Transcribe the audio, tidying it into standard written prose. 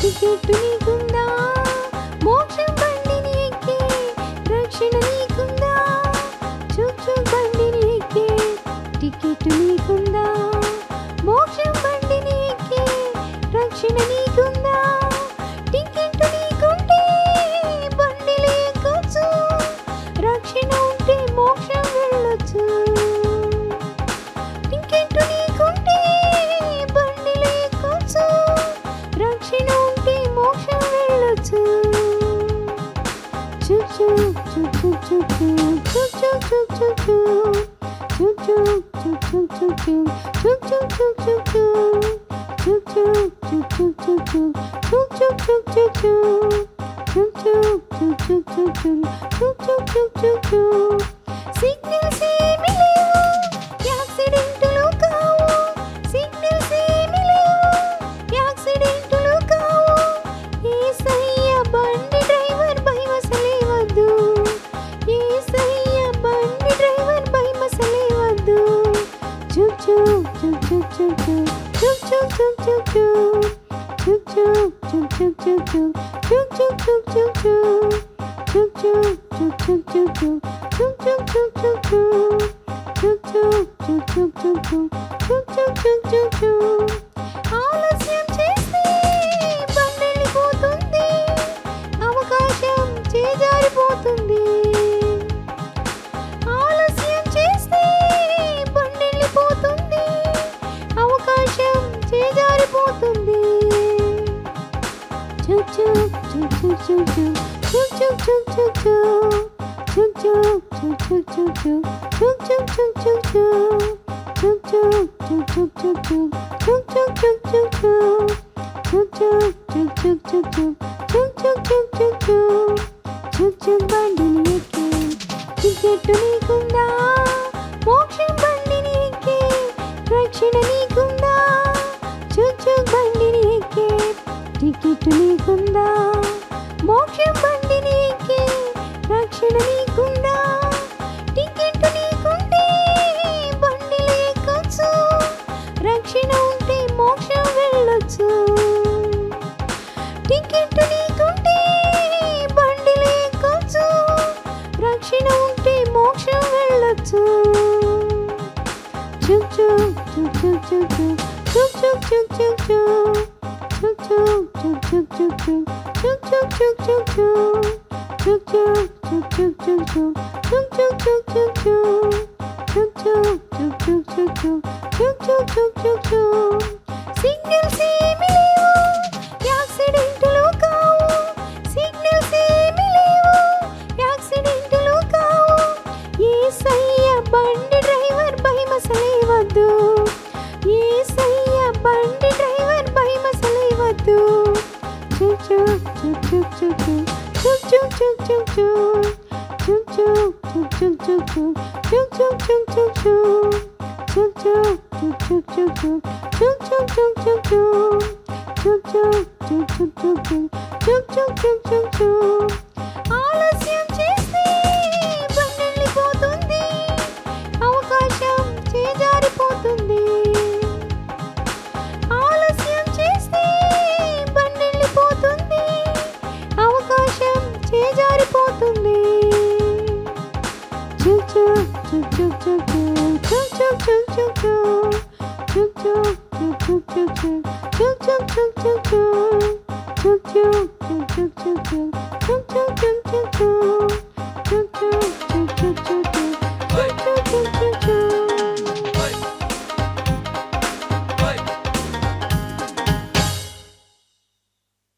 ticket నీకుందా మోక్షం బండిని ఎక్కి రక్షణ నీకుందా చుచ్చు బండిని ఎక్కి టికెట్టు నీకుందా మోక్షం బండిని ఎక్కి రక్షణ నీకుందా టికెట్టు నీకుంటే బండిలో ఎక్కొచ్చు రక్షణ ఉంటే మోక్షం వెళ్ళొచ్చు టికెట్టు నీకుంటే బండిలో ఎక్కొచ్చు రక్షణ ఉంటే మోక్షం వెళ్ళొచ్చు చుచ్చు చుచ్చు చుచ్చు చుచ్చు చుచ్చు చుచ్చు చుచ్చు చుచ్చు చుచ్చు చుచ్చు చుచ్చు చుచ్చు చుచ్చు చుచ్చు చుచ్చు చుచ్చు చుచ్చు సిగ్నల్స్ ఏమీ లేవు యాక్సిడెంట్లు కావు సిగ్నల్స్ ఏమీ లేవు యాక్సిడెంట్లు కావు యేసయ్య బండి డ్రైవర్ భయమసలేవద్దు యేసయ్య బండి డ్రైవర్ భయమసలేవద్దు చుచ్చు చుచ్చు చుచ్చు చుచ్చు చుచ్చు చుచ్చు చుచ్చు చుచ్చు చుచ్చు చుచ్చు చుచ్చు చుచ్చు చుచ్చు చుచ్చు చుచ్చు చుచ్చు చుచ్చు ఆలస్యం చేస్తే బండి వెళ్ళిపోతుంది అవకాశం చేజారిపోతుంది ఆలస్యం చేస్తే బండి వెళ్ళిపోతుంది అవకాశం చేజారిపోతుంది చుచ్చు చుచ్చు చుచ్చు చుచ్చు చుచ్చు చుచ్చు చుచ్చు చుచ్చు చుచ్చు చుచ్చు చుచ్చు చుచ్చు చుచ్చు చుచ్చు చుచ్చు చుచ్చు చుచ్చు బండిని ఎక్కి టికెట్టు నీకుందా మోక్షం బండిని ఎక్కి రక్షణ నీకుందా చుచ్చు బండిని ఎక్కి టికెట్టు నీకుందా మోక్షం బండిని ఎక్కి రక్షణ నీకుందా టికెట్టు నీకుంటే బండిలో ఎక్కొచ్చు రక్షణ ఉంటే మోక్షం వెళ్ళొచ్చు టికెట్టు నీకుంటే బండిలో ఎక్కొచ్చు రక్షణ ఉంటే మోక్షం వెళ్ళొచ్చు చుచ్చు చుచ్చు చుచ్చు చుచ్చు చుచ్చు చుచ్చు చుచ్చు చుచ్చు చుచ్చు చుచ్చు చుచ్చు చుచ్చు చుచ్చు చుచ్చు చుచ్చు చుచ్చు చుచ్చు చుచ్చు చుచ్చు సిగ్నల్స్ ఏమీ లేవు యాక్సిడెంట్లు కావు సిగ్నల్స్ ఏమీ లేవు యాక్సిడెంట్లు కావు యేసయ్య బండి డ్రైవర్ భయమసలేవద్దు యేసయ్య బండి డ్రైవర్ భయమసలేవద్దు చుచ్చు చుచ్చు చుచ్చు చుచ్చు చుచ్చు చుచ్చు చుచ్చు చుచ్చు చుచ్చు చుచ్చు చుచ్చు చుచ్చు చుచ్చు చుచ్చు చుచ్చు చుచ్చు ఆలస్యం చేస్తే బండి వెళ్ళిపోతుంది అవకాశం చేజారిపోతుంది ఆలస్యం చేస్తే బండి వెళ్ళిపోతుంది అవకాశం చేజారిపోతుంది చుచ్చు చుచ్చు చుచ్చు చుచ్చు చుచ్చు చుచ్చు చుచ్చు చుచ్చు చుచ్చు చుచ్చు